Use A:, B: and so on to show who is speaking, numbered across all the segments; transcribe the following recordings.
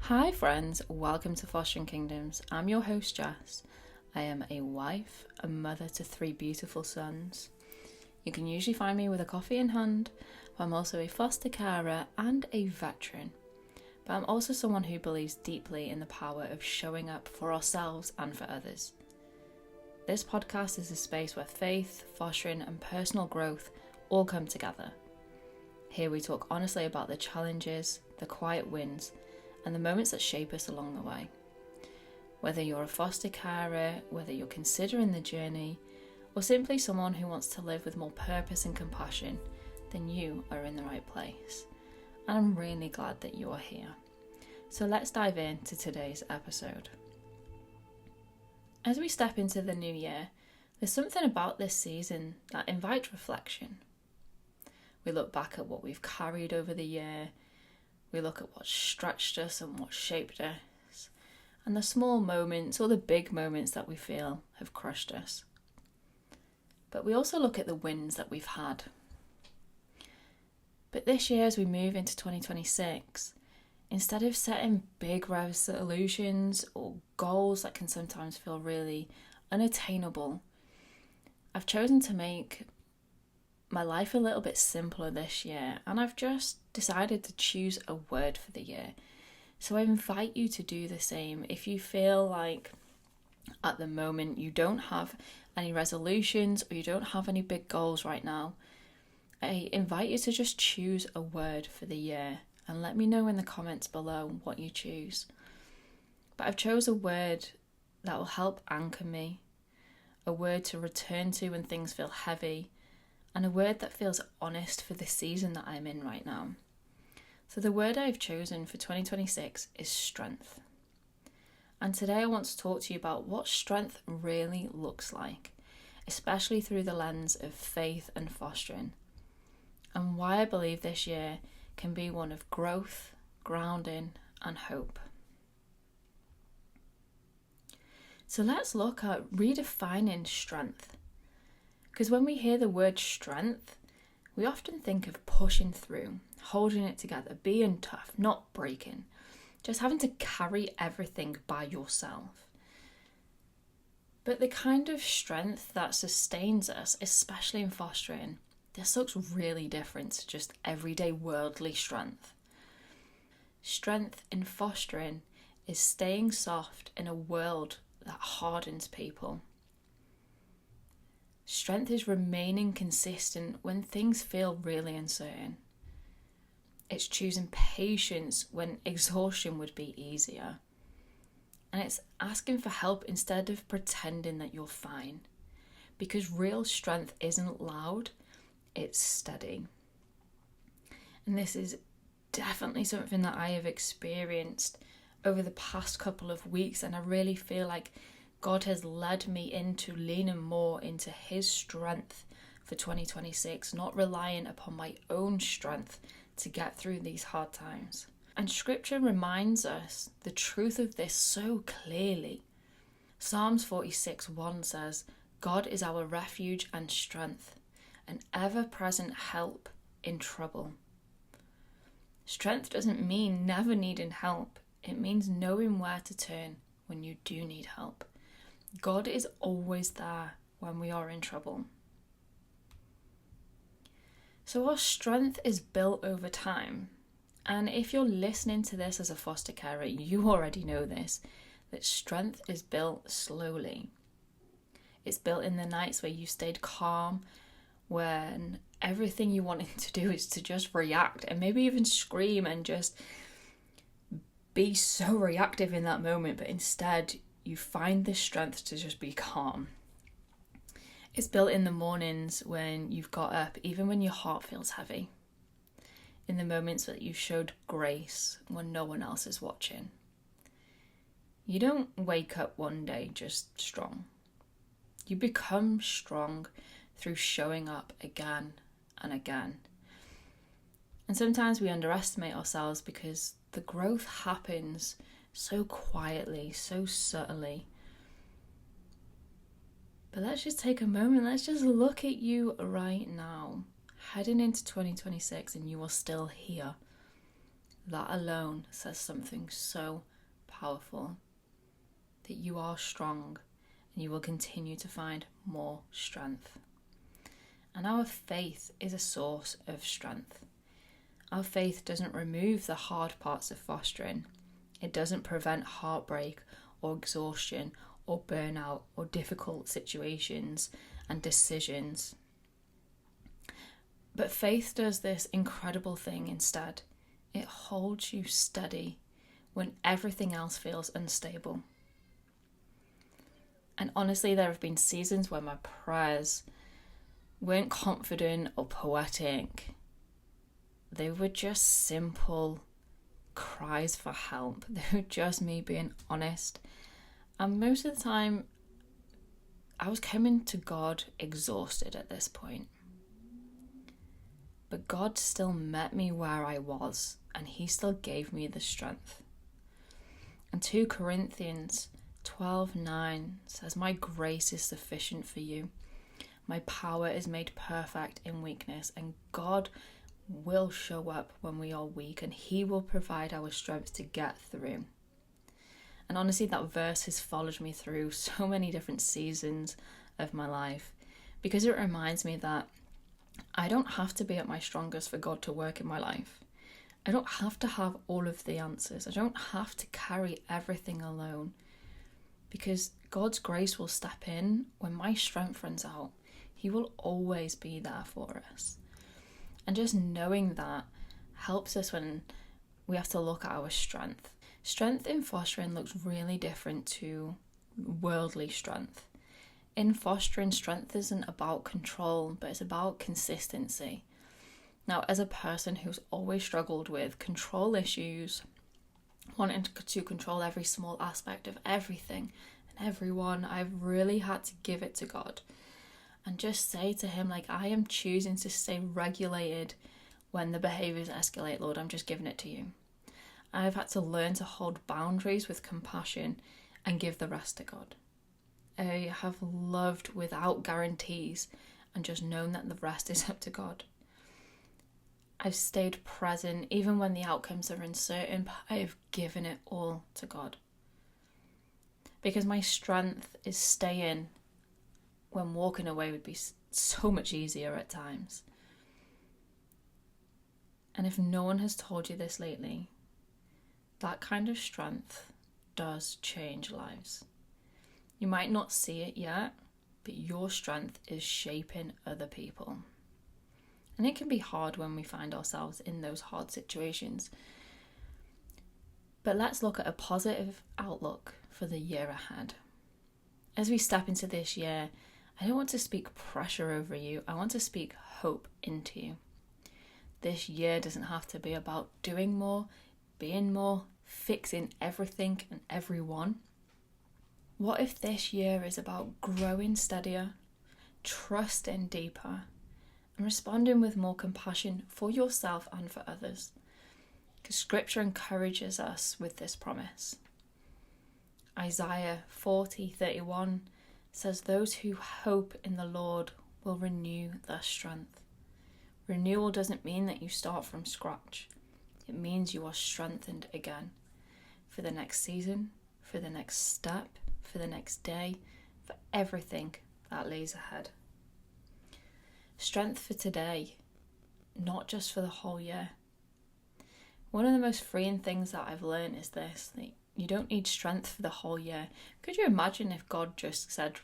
A: Hi friends, welcome to Fostering Kingdoms. I'm your host Jess. I am a wife, a mother to 3 beautiful sons. You can usually find me with a coffee in hand, but I'm also a foster carer and a veteran. But I'm also someone who believes deeply in the power of showing up for ourselves and for others. This podcast is a space where faith, fostering and personal growth all come together. Here we talk honestly about the challenges, the quiet wins, and the moments that shape us along the way. Whether you're a foster carer, whether you're considering the journey, or simply someone who wants to live with more purpose and compassion, then you are in the right place. And I'm really glad that you are here. So let's dive into today's episode. As we step into the new year, there's something about this season that invites reflection. We look back at what we've carried over the year. We look at what stretched us and what shaped us, and the small moments or the big moments that we feel have crushed us. But we also look at the wins that we've had. But this year, as we move into 2026, instead of setting big resolutions or goals that can sometimes feel really unattainable, I've chosen to make my life a little bit simpler this year, and I've just decided to choose a word for the year. So I invite you to do the same. If you feel like at the moment you don't have any resolutions or you don't have any big goals right now, I invite you to just choose a word for the year and let me know in the comments below what you choose. But I've chose a word that will help anchor me, a word to return to when things feel heavy, and a word that feels honest for the season that I'm in right now. So the word I've chosen for 2026 is strength. And today I want to talk to you about what strength really looks like, especially through the lens of faith and fostering, and why I believe this year can be one of growth, grounding, and hope. So let's look at redefining strength. Because when we hear the word strength, we often think of pushing through, holding it together, being tough, not breaking, just having to carry everything by yourself. But the kind of strength that sustains us, especially in fostering, this looks really different to just everyday worldly strength. Strength in fostering is staying soft in a world that hardens people. Strength is remaining consistent when things feel really uncertain. It's choosing patience when exhaustion would be easier. And it's asking for help instead of pretending that you're fine. Because real strength isn't loud, it's steady. And this is definitely something that I have experienced over the past couple of weeks, and I really feel like God has led me into leaning more into His strength for 2026, not relying upon my own strength to get through these hard times. And Scripture reminds us the truth of this so clearly. Psalms 46:1 says, "God is our refuge and strength, an ever-present help in trouble." Strength doesn't mean never needing help. It means knowing where to turn when you do need help. God is always there when we are in trouble. So our strength is built over time. And if you're listening to this as a foster carer, you already know this, that strength is built slowly. It's built in the nights where you stayed calm, when everything you wanted to do is to just react and maybe even scream and just be so reactive in that moment, but instead you find the strength to just be calm. It's built in the mornings when you've got up, even when your heart feels heavy. In the moments that you showed grace when no one else is watching. You don't wake up one day just strong. You become strong through showing up again and again. And sometimes we underestimate ourselves because the growth happens so quietly, so subtly. But let's just take a moment, let's just look at you right now, heading into 2026, and you are still here. that alone says something so powerful, that you are strong and you will continue to find more strength. And our faith is a source of strength. Our faith doesn't remove the hard parts of fostering. It doesn't prevent heartbreak or exhaustion or burnout or difficult situations and decisions. But faith does this incredible thing instead. It holds you steady when everything else feels unstable. And honestly, there have been seasons where my prayers weren't confident or poetic. They were just simple cries for help. They were just me being honest. And most of the time, I was coming to God exhausted at this point. But God still met me where I was, and he still gave me the strength. And 2 Corinthians 12:9 says, "My grace is sufficient for you. My power is made perfect in weakness," and God will show up when we are weak, and he will provide our strength to get through. And honestly, that verse has followed me through so many different seasons of my life, because it reminds me that I don't have to be at my strongest for God to work in my life. I don't have to have all of the answers. I don't have to carry everything alone, because God's grace will step in when my strength runs out. He will always be there for us. And just knowing that helps us when we have to look at our strength. Strength in fostering looks really different to worldly strength. In fostering, strength isn't about control, but it's about consistency. Now, as a person who's always struggled with control issues, wanting to control every small aspect of everything and everyone, I've really had to give it to God and just say to him, like, I am choosing to stay regulated when the behaviours escalate, Lord. I'm just giving it to you. I've had to learn to hold boundaries with compassion and give the rest to God. I have loved without guarantees and just known that the rest is up to God. I've stayed present even when the outcomes are uncertain, but I have given it all to God. Because my strength is staying when walking away would be so much easier at times. And if no one has told you this lately, that kind of strength does change lives. You might not see it yet, but your strength is shaping other people. And it can be hard when we find ourselves in those hard situations. But let's look at a positive outlook for the year ahead. As we step into this year, I don't want to speak pressure over you. I want to speak hope into you. This year doesn't have to be about doing more, being more, fixing everything and everyone. What if this year is about growing steadier, trusting deeper, and responding with more compassion for yourself and for others? Because Scripture encourages us with this promise. Isaiah 40:31 says, "Those who hope in the Lord will renew their strength." Renewal doesn't mean that you start from scratch. It means you are strengthened again for the next season, for the next step, for the next day, for everything that lays ahead. Strength for today, not just for the whole year. One of the most freeing things that I've learned is this: that you don't need strength for the whole year. Could you imagine if God just said,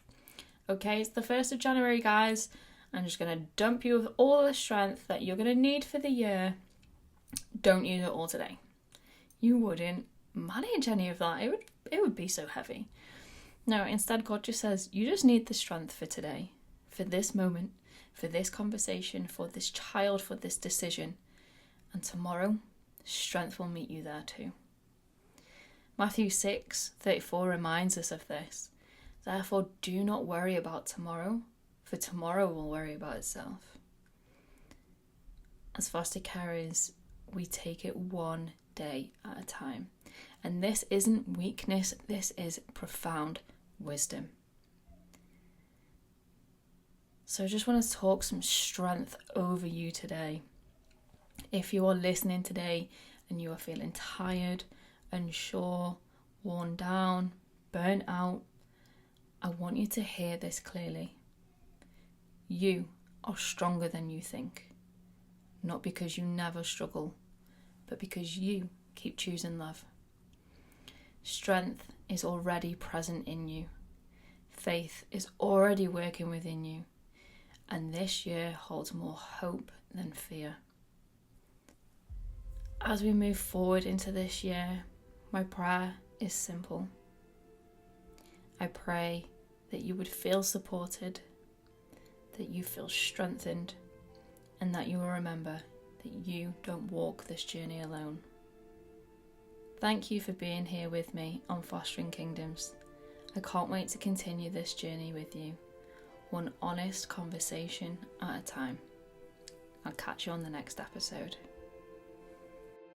A: okay, it's the 1st of January, guys, I'm just going to dump you with all the strength that you're going to need for the year. Don't use it all today. You wouldn't manage any of that. It would be so heavy. No, instead God just says, you just need the strength for today, for this moment, for this conversation, for this child, for this decision. And tomorrow, strength will meet you there too. Matthew 6:34 reminds us of this. Therefore, do not worry about tomorrow, for tomorrow will worry about itself. As foster carers, we take it one day at a time. And this isn't weakness, this is profound wisdom. So I just want to talk some strength over you today. If you are listening today and you are feeling tired, unsure, worn down, burnt out, I want you to hear this clearly. You are stronger than you think. Not because you never struggle, but because you keep choosing love. Strength is already present in you. Faith is already working within you. And this year holds more hope than fear. As we move forward into this year, my prayer is simple. I pray that you would feel supported, that you feel strengthened, and that you will remember that you don't walk this journey alone. Thank you for being here with me on Fostering Kingdoms. I can't wait to continue this journey with you, one honest conversation at a time. I'll catch you on the next episode.